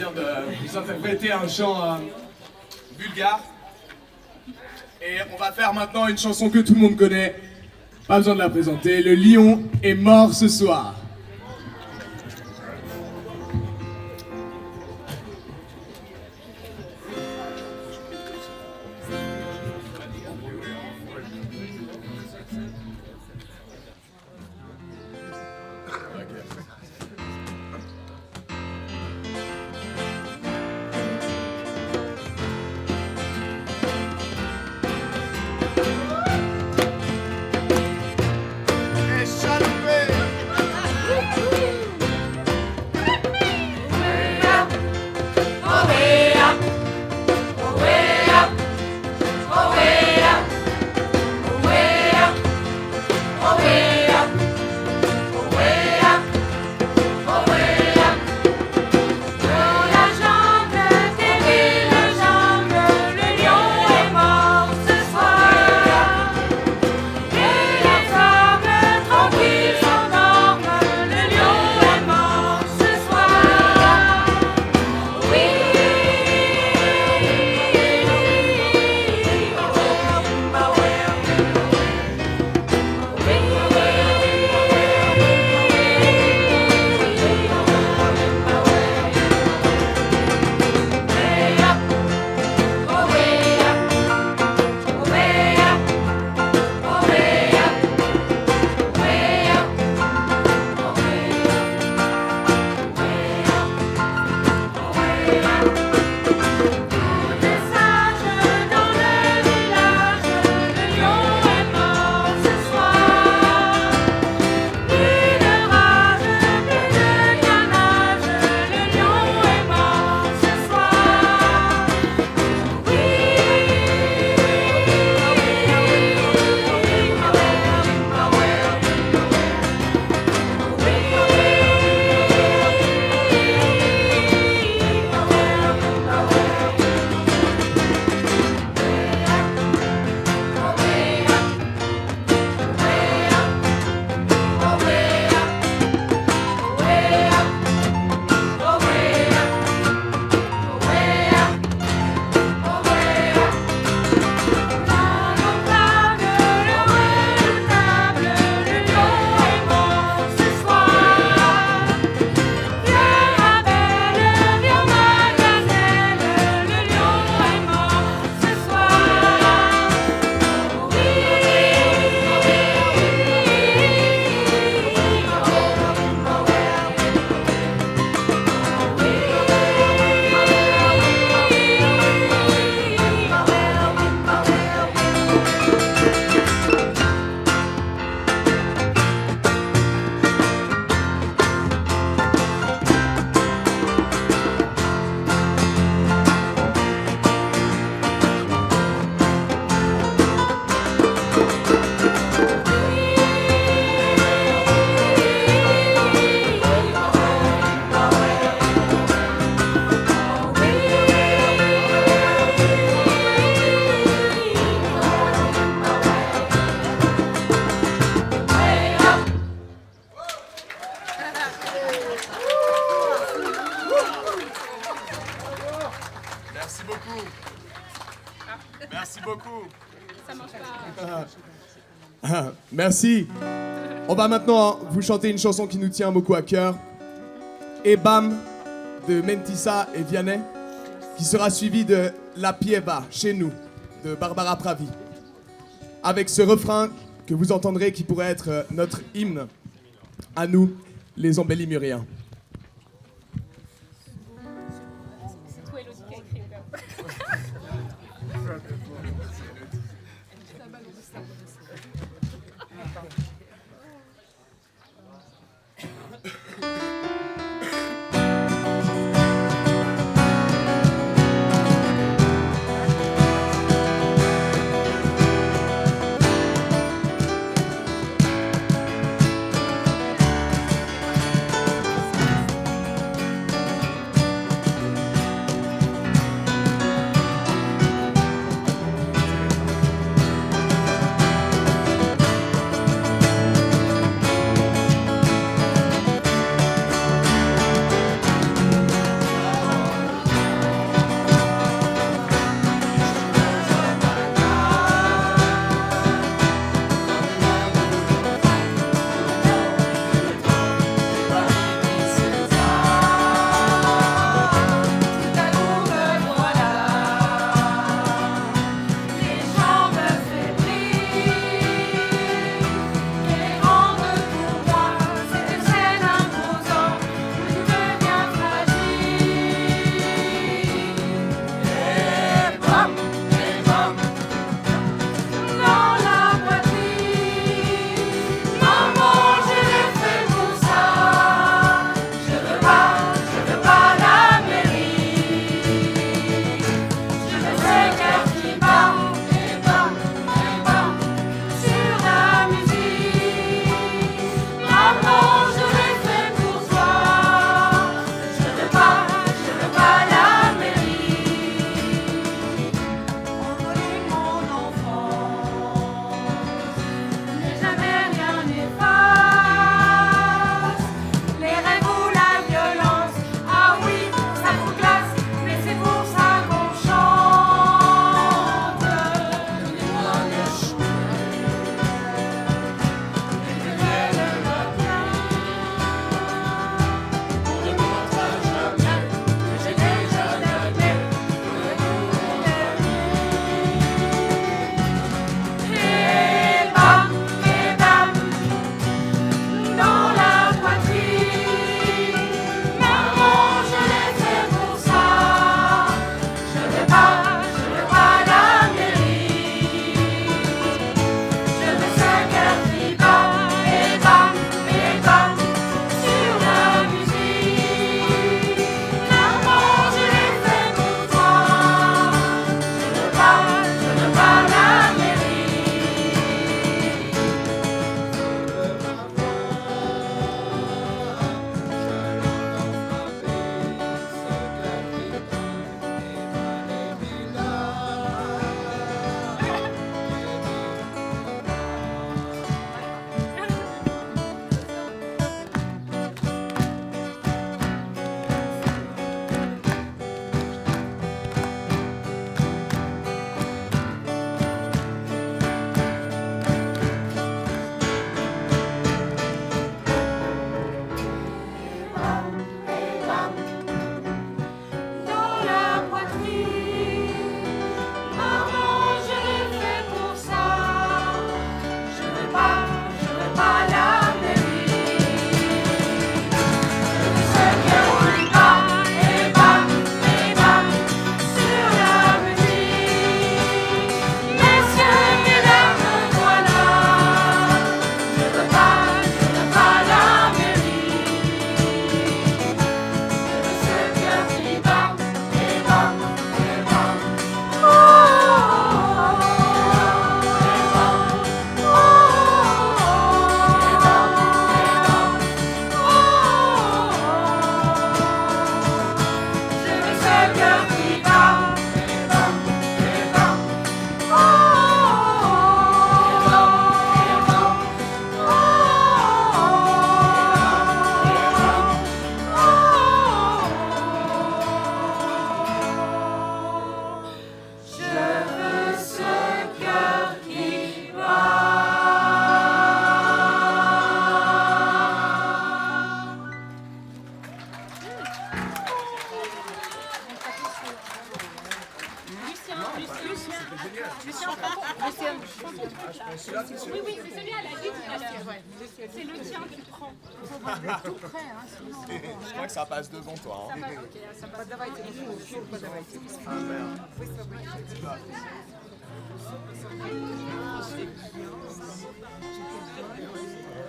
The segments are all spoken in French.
viens de vous interpréter un chant bulgare. Et on va faire maintenant une chanson que tout le monde connaît. Pas besoin de la présenter. Le lion est mort ce soir. Merci beaucoup. Merci beaucoup. Ça marche pas. Merci. On va maintenant vous chanter une chanson qui nous tient beaucoup à cœur. Et Bam de Mentissa et Vianney, qui sera suivie de La Pieva, chez nous, de Barbara Pravi. Avec ce refrain que vous entendrez qui pourrait être notre hymne à nous, les Ombellimuriens. Je suis en train de... Oui, c'est celui à la vie tout à l'heure. C'est le tien que tu prends. Il faut être tout près, hein, sinon... Je crois que ça passe devant toi. Hein. Ça passe.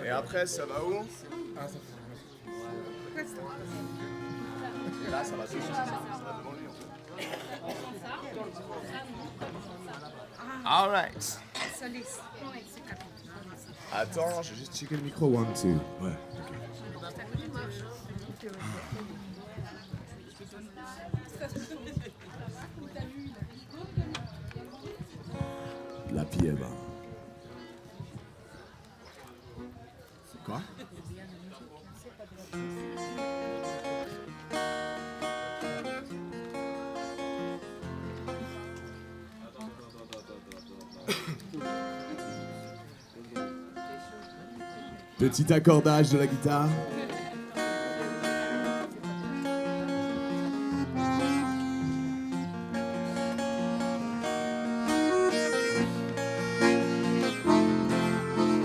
Et après, ça va où? Là, ça va devant lui. All right. Attends, je vais juste checker le micro. 1, 2. Ouais. La piève. Quoi? Petit accordage de la guitare.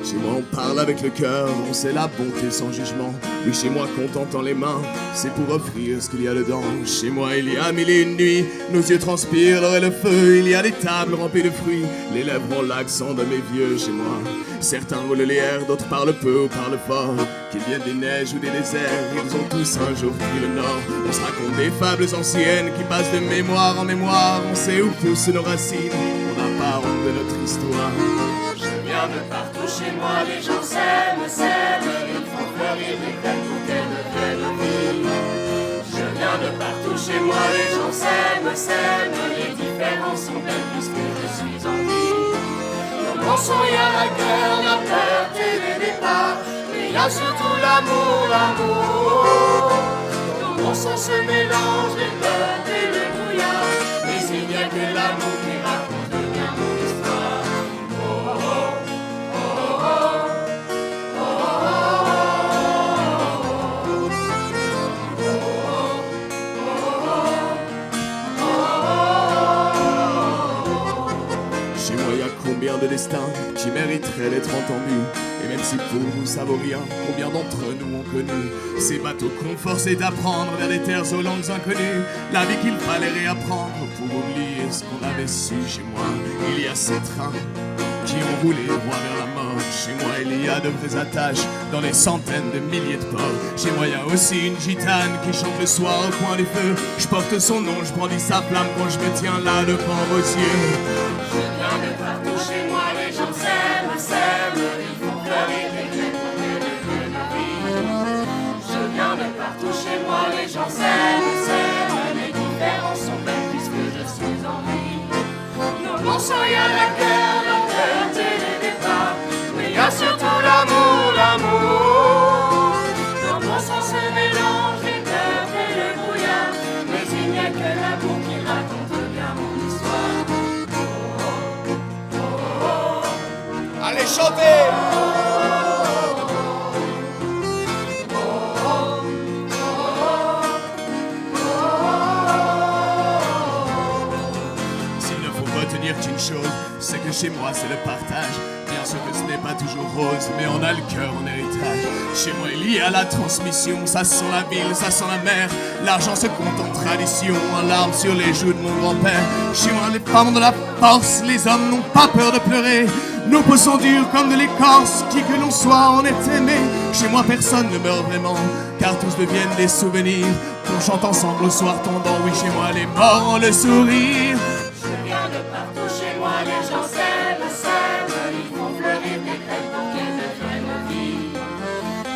Chez moi on parle avec le cœur, on sait la bonté sans jugement. Oui, chez moi contentant les mains, c'est pour offrir ce qu'il y a dedans. Chez moi il y a 1001 nuits, nos yeux transpirent l'or et le feu. Il y a des tables remplies de fruits, les lèvres ont l'accent de mes vieux. Chez moi, certains roulent les airs, d'autres parlent peu ou parlent fort. Qu'ils viennent des neiges ou des déserts, ils ont tous un jour pris le nord. On se raconte des fables anciennes qui passent de mémoire en mémoire. On sait où poussent nos racines, on n'a pas honte de notre histoire. Je viens de partout chez moi, les gens s'aiment, ils font fleurir des graines pour qu'elles deviennent vives. Je viens de partout chez moi, les gens s'aiment, les différences sont belles puisque je suis en vie. Dans mon son, il y a la guerre, la perte et les départs, mais il y a surtout l'amour. Dans mon son se mélangent les peurs et le brouillard, mais il n'y a que l'amour qui raconte bien mon histoire. Chez moi y a combien de destins qui mériteraient d'être entendus. Et même si pour vous ça vaut rien, combien d'entre nous ont connu ces bateaux qu'on forçait d'apprendre vers des terres aux langues inconnues. La vie qu'il fallait réapprendre pour oublier ce qu'on avait su. Chez moi, il y a ces trains qui ont roulé droit vers la mort. Chez moi, il y a de vraies attaches dans des centaines de milliers de ports. Chez moi, il y a aussi une gitane qui chante le soir au coin du feu. Je porte son nom, je brandis sa flamme quand je me tiens là devant vos yeux. Je viens de partout chez moi, les gens s'aiment, ils font fleurir des graines pour qu'elles deviennent vives. Je viens de partout chez moi, les gens s'aiment, les différences sont belles puisque je suis en vie. Dans mon sang, il y a la guerre, la perte et les départs, mais il y a surtout l'amour. Dans mon sang se mélangent les peurs et le brouillard, mais il n'y a que l'amour qui raconte bien mon histoire. Allez, chantez! S'il ne faut retenir qu'une chose, c'est que chez moi c'est le partage. Bien sûr que ce n'est pas toujours rose, mais on a le cœur en héritage. Chez moi il y a la transmission, ça sent la ville, ça sent la mer. L'argent se compte en tradition, en larmes sur les joues de mon grand-père. Chez moi les femmes ont de la force, les hommes n'ont pas peur de pleurer. Nos peaux sont dures comme de l'écorce, qui que l'on soit on est aimé. Chez moi personne ne meurt vraiment, car tous deviennent des souvenirs. On chante ensemble au soir tombant, oui chez moi les morts ont le sourire. Je viens de partout chez moi, les gens s'aiment, ils font fleurir des graines pour qu'elles deviennent vives.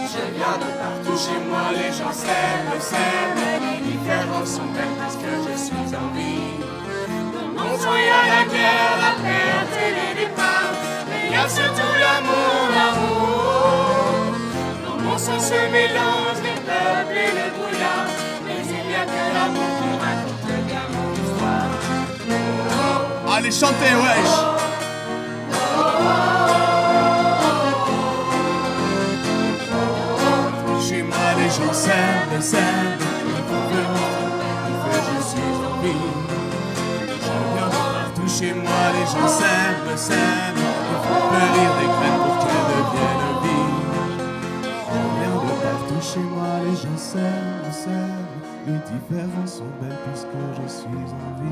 Je viens de partout chez moi, les gens s'aiment, les différences sont belles parce que je suis en vie. Dans mon sang, il y a la guerre, la perte et les départs, mais il y a surtout l'amour. Dans mon sang se mélangent les peuples et le brouillard, mais il n'y a que l'amour qui raconte bien mon histoire. Allez chantez, wesh! Chez moi les gens s'aiment, ils font fleurir, je suis en vie. Je viens de partout chez moi, les les gens s'aiment, s'aiment. Ils font fleurir des graines pour qu'elles deviennent vies. Je viens de partout chez moi, les gens s'aiment, s'aiment. Les différences sont belles puisque je suis en vie.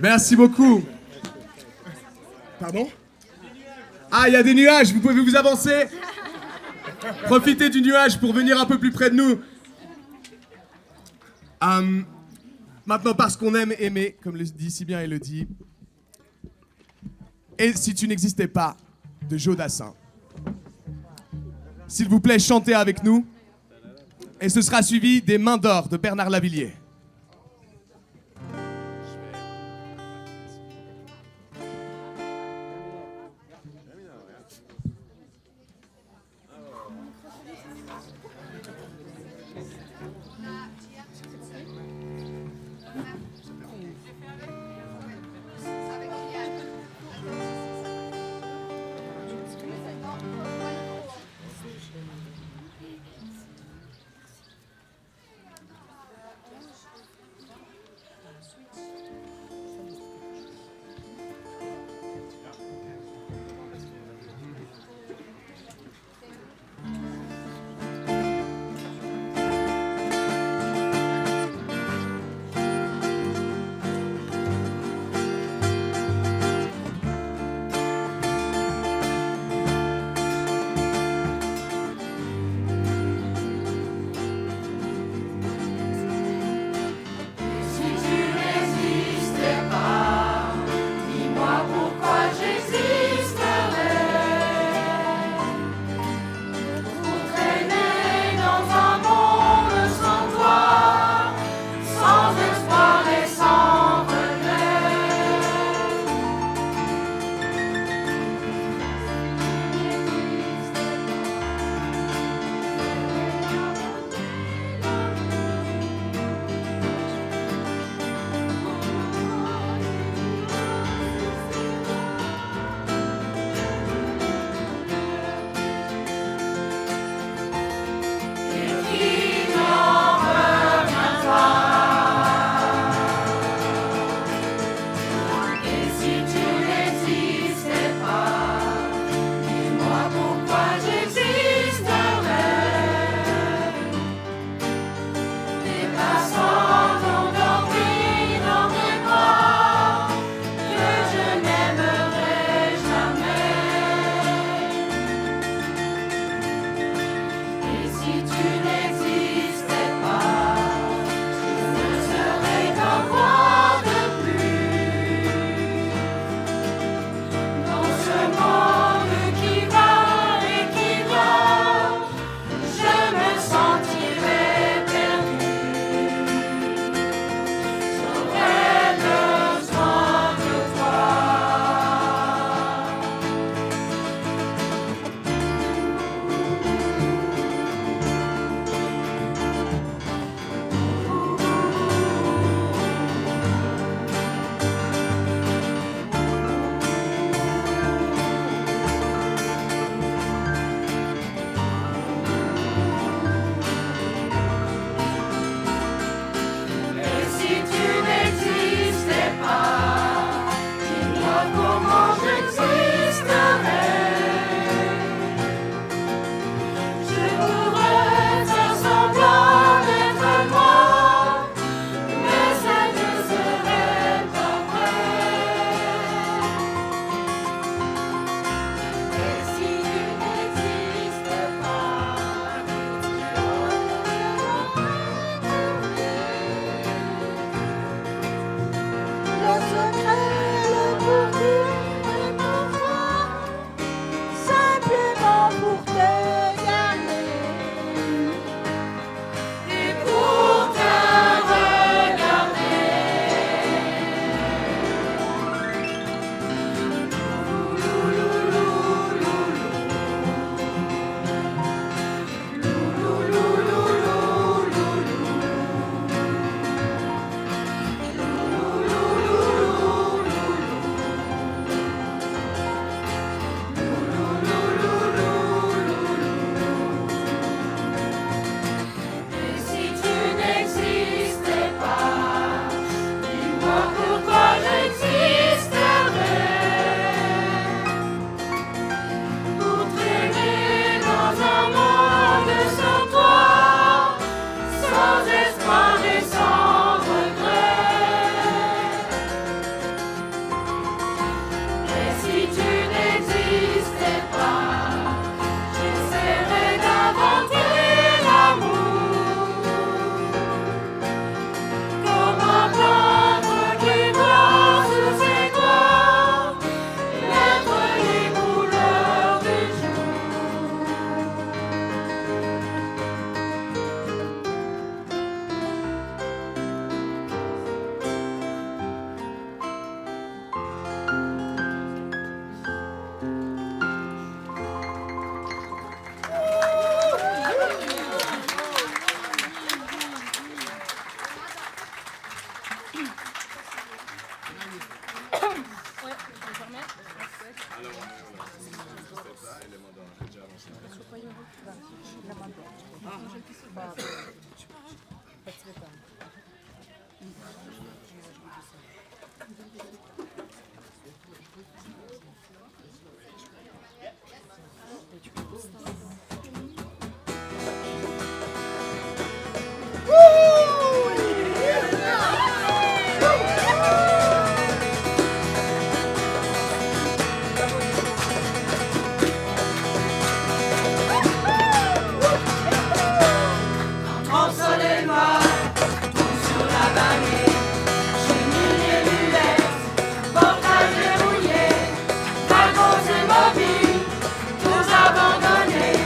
Merci beaucoup. Pardon? Ah, il y a des nuages, vous pouvez vous avancer. Profitez du nuage pour venir un peu plus près de nous. Maintenant, parce qu'on aime aimer, comme le dit si bien Elodie. Et si tu n'existais pas, de Joe Dassin. S'il vous plaît, chantez avec nous. Et ce sera suivi des Mains d'or de Bernard Lavilliers. Mon soleil noir tombe sur la vallée. J'ai mis les lunettes, portail verrouillé, wagons immobiles, tous abandonnés.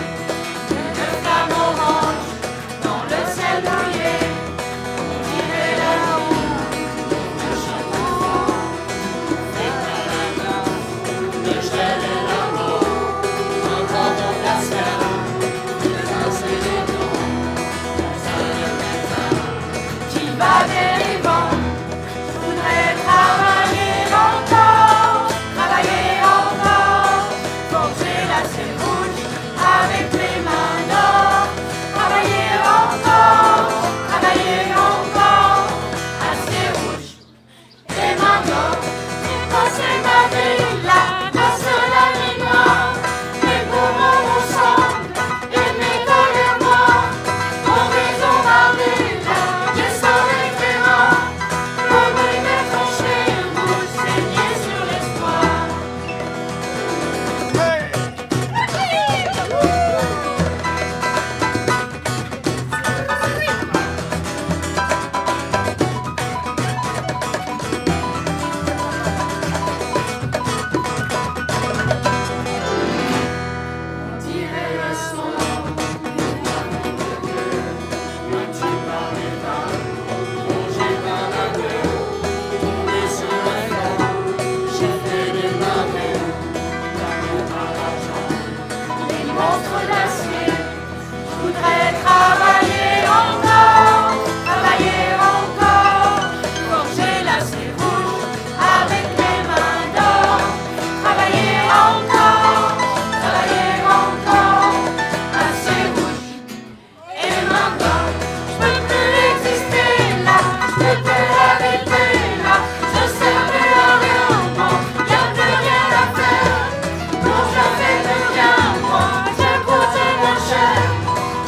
Une flamme orange dans le ciel brouillé. On dirait la nuit, le château, et la main, le gel et l'amour, encore mon placard, les uns et les deux. Qui va dérivant, je voudrais travailler encore, forger la rouge avec mes mains d'or, travailler encore, assez rouge, les mains d'or, c'est ma villa, passe la nuit noire, mes poumons ensemble, et mes colères noires, mon maison Marvilla, descend les ferrants, comme mes tranchées rouges saignées sur l'espoir. On dirait le son quand tu parlais pas, plongé par la gueule, tombé sur la flamme, j'ai fait des navets, gagné par l'argent, les monstres d'acier. Je voudrais travailler encore, forger l'acier rouge avec mes mains d'or, travailler encore, acier rouge et mains d'or. Je peux plus exister là, je peux plus habiter là, je sers plus à rien, moi, y'a plus rien à faire, non je fais plus rien, moi, j'ai coûté moins cher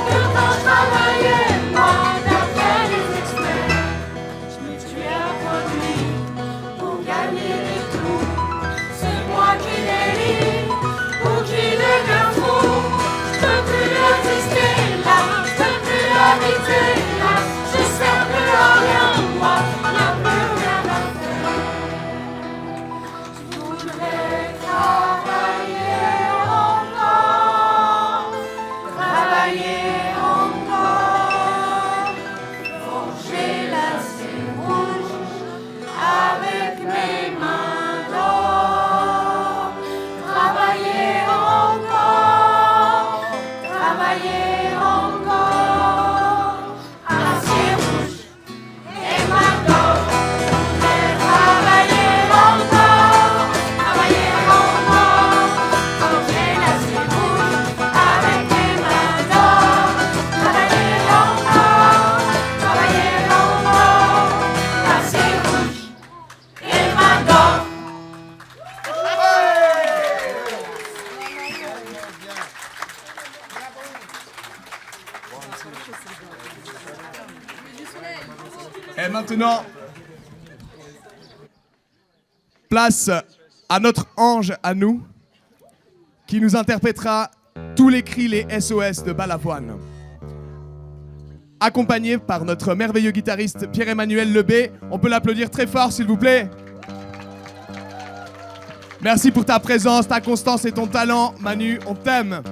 que quand je travaillais, moi, d'après les experts. Je me suis un produit pour gagner des clous, c'est moi qui délie ou qui devient fou. Je peux plus exister là, je peux plus habiter là, je sers plus à rien, moi, y'a plus rien à faire. Je voudrais travailler encore, forger l'acier rouge avec mes mains d'or, travailler encore, acier rouge et mains d'or. Travailler encore, forger l'acier rouge avec mes mains d'or, travailler encore, acier rouge et mains d'or. Et maintenant, place à notre ange à nous, qui nous interprétera tous les cris, les SOS de Balavoine. Accompagné par notre merveilleux guitariste Pierre-Emmanuel Lebé. On peut l'applaudir très fort, s'il vous plaît. Merci pour ta présence, ta constance et ton talent, Manu, on t'aime.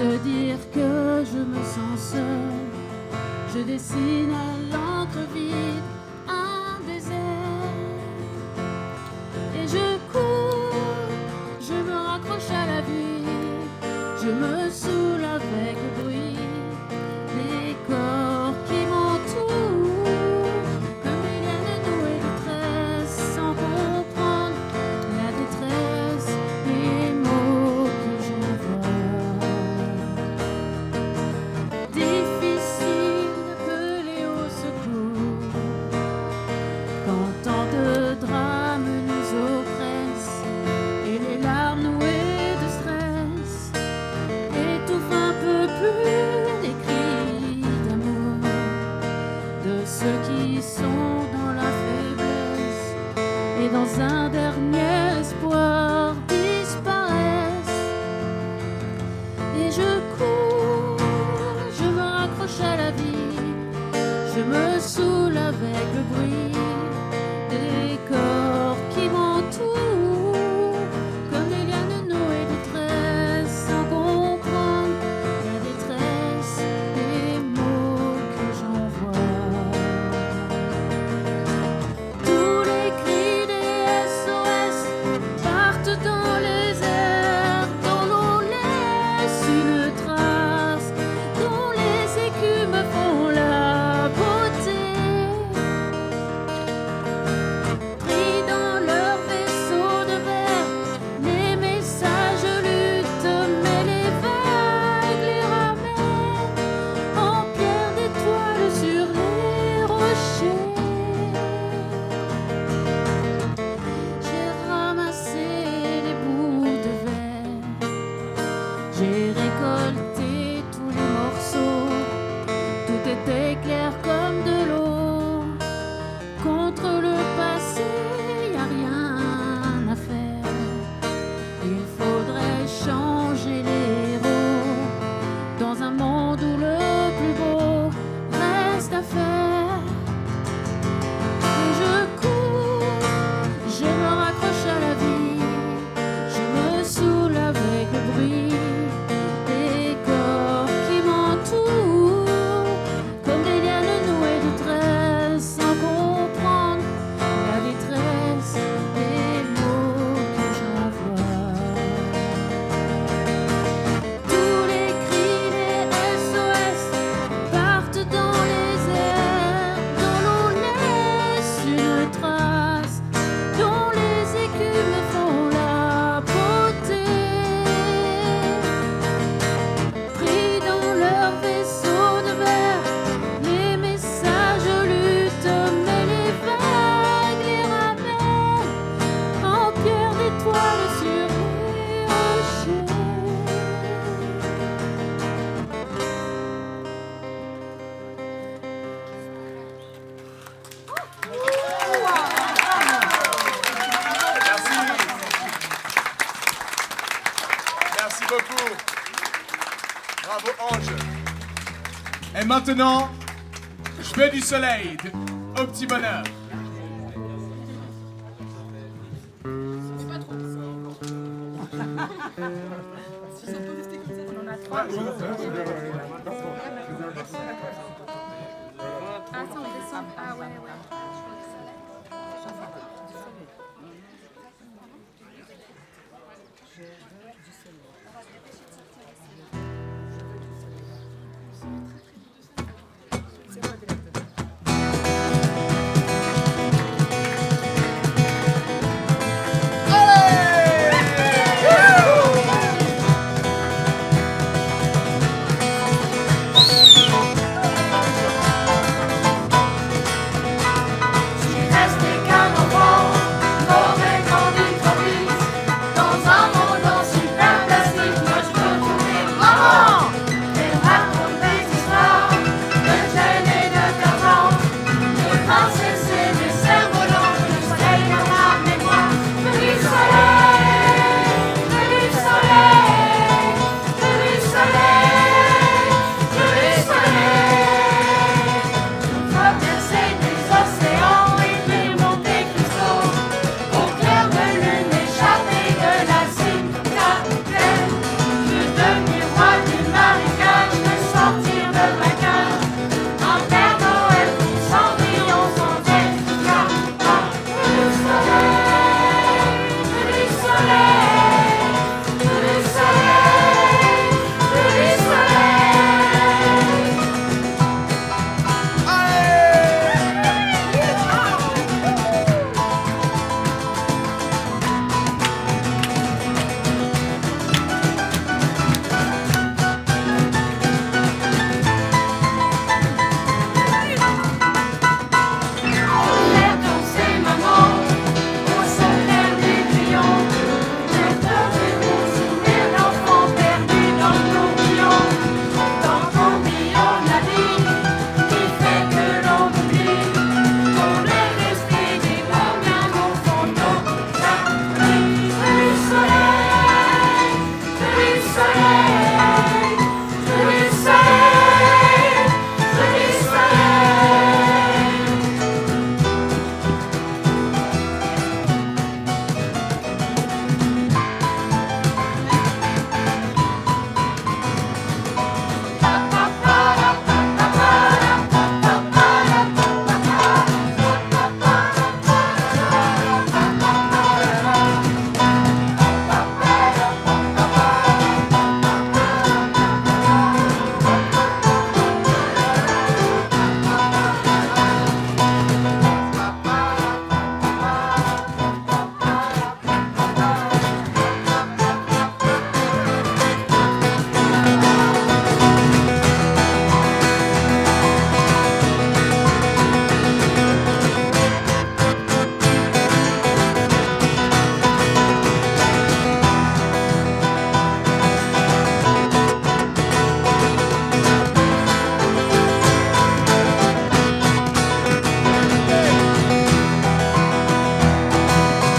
te dire que je me sens seule. Je dessine à l'encre vide un désert. Et je cours, je me raccroche à la vie. Je me saoule avec le bruit des corps qui m'entourent. Comme il y a de nous et de tresse, sans comprendre la détresse des mots que j'envoie. Difficile d'appeler au secours quand tant de drames nous oppressent et les larmes nouées de stress étouffent un peu plus les cris d'amour de ceux qui sont dans la faiblesse et dans un dernier espoir disparaissent. Et je cours, je me raccroche à la vie, je me saoule avec le bruit des corps qui m'entourent, comme des lianes nouées de tresse, sans comprendre la détresse des mots que j'envoie. Tous les cris des SOS partent dans les airs, dont l'on laisse une trace, dont les écumes font la beauté. Pris dans leur vaisseau de verre, les messages luttent, mais les vagues les ramènent en pierre d'étoiles sur les rochers. J'ai ramassé les bouts de verre, j'ai récolté tous les morceaux, tout était clair comme de l'eau. Contre le passé, y a rien à faire. Il faudrait changer les héros dans un monde où le plus beau reste à faire. Et je cours, je me raccroche à la vie, je me saoule avec le bruit des corps qui m'entourent, comme des lianes nouées de tresse, sans comprendre la détresse des mots que j'envoie. Tous les cris des SOS partent dans les airs, dont l'on laisse une trace, dont les écumes font la beauté. Pris dans leur vaisseau de verre, les messages luttent, mais les vagues les ramènent en pierre d'étoiles sur les rochers. Merci beaucoup. Bravo, Ange. Et maintenant, je veux du soleil, au petit bonheur. Ah, ça, on descend. Ah, ouais, ouais. Allez!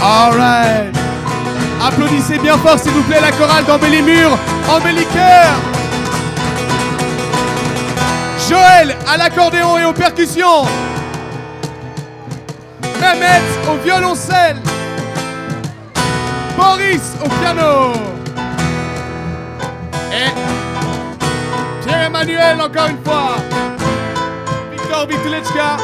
All right. Applaudissez bien fort, s'il vous plaît, la chorale d'Embellie Mur, Embellie Cœur. Joël à l'accordéon et aux percussions. Mehmet au violoncelle. Boris au piano. Et Pierre-Emmanuel encore une fois. Victor Vitulechka